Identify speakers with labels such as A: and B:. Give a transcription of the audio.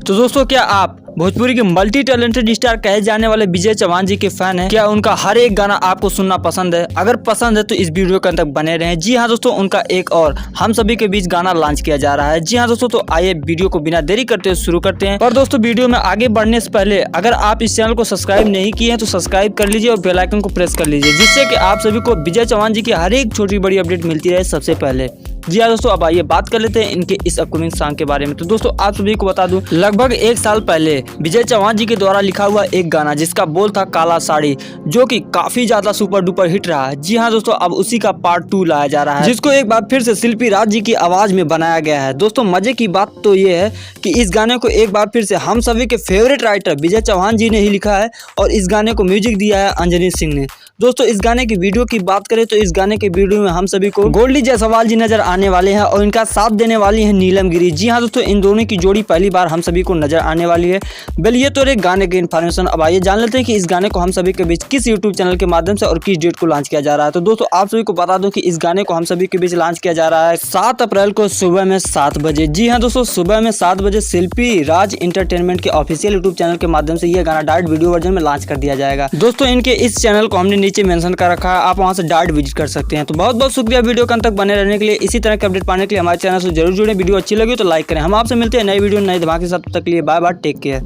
A: तो दोस्तों, क्या आप भोजपुरी के मल्टी टैलेंटेड स्टार कहे जाने वाले विजय चौहान जी के फैन हैं? क्या उनका हर एक गाना आपको सुनना पसंद है? अगर पसंद है तो इस वीडियो के अंत तक बने रहें। जी हाँ दोस्तों, उनका एक और हम सभी के बीच गाना लॉन्च किया जा रहा है। जी हाँ दोस्तों, तो आइए वीडियो को बिना देरी करते हुए शुरू करते हैं। पर दोस्तों, वीडियो में आगे बढ़ने से पहले अगर आप इस चैनल को सब्सक्राइब नहीं किए हैं तो सब्सक्राइब कर लीजिए और बेल आइकन को प्रेस कर लीजिए, जिससे कि आप सभी को विजय चौहान जी की हर एक छोटी बड़ी अपडेट मिलती रहे सबसे पहले। जी हाँ दोस्तों, अब आइए बात कर लेते हैं इनके इस अपकमिंग सॉन्ग के बारे में। तो दोस्तों, आप सभी को बता दूं, लगभग एक साल पहले विजय चौहान जी के द्वारा लिखा हुआ एक गाना जिसका बोल था काला साड़ी, जो कि काफी ज्यादा सुपर डुपर हिट रहा है। जी हाँ दोस्तों, अब उसी का पार्ट 2 लाया जा रहा है, जिसको एक बार फिर से शिल्पी राज जी की आवाज में बनाया गया है। दोस्तों, मजे की बात तो ये है कि इस गाने को एक बार फिर से हम सभी के फेवरेट राइटर विजय चौहान जी ने ही लिखा है और इस गाने को म्यूजिक दिया है अंजनी सिंह ने। दोस्तों, इस गाने की वीडियो की बात करें तो इस गाने के वीडियो में हम सभी को गोल्डी जायसवाल जी नजर आने वाले हैं और इनका साथ देने वाली है नीलम गिरी। जी हाँ दोस्तों, इन दोनों की जोड़ी पहली बार हम सभी को नजर आने वाली है। बेल ये तो एक गाने की इन्फॉर्मेशन। अब आइए जान लेते हैं कि इस गाने को हम सभी के बीच किस यूट्यूब चैनल के माध्यम से और किस डेट को लॉन्च किया जा रहा है। तो दोस्तों, आप सभी को बता दूं कि इस गाने को हम सभी के बीच लॉन्च किया जा रहा है 7 अप्रैल को सुबह में 7 बजे। जी हाँ दोस्तों, सुबह में 7 बजे शिल्पी राज इंटरटेनमेंट के ऑफिशियल यूट्यूब चैनल के माध्यम से यह गाना डायरेक्ट वीडियो वर्जन में लॉन्च कर दिया जाएगा। दोस्तों, इनके इस चैनल को हमने नीचे मेंशन कर रखा है, आप वहां से डायरेक्ट विजिट कर सकते हैं। तो बहुत बहुत शुक्रिया वीडियो के अंत तक बने रहने के लिए। इसी तरह के अपडेट पाने के लिए हमारे चैनल से जरूर जुड़े। वीडियो अच्छी लगी तो लाइक करें। हम आपसे मिलते हैं नई वीडियो नए धमाके के साथ। तब तक के लिए बाय बाय, टेक केयर।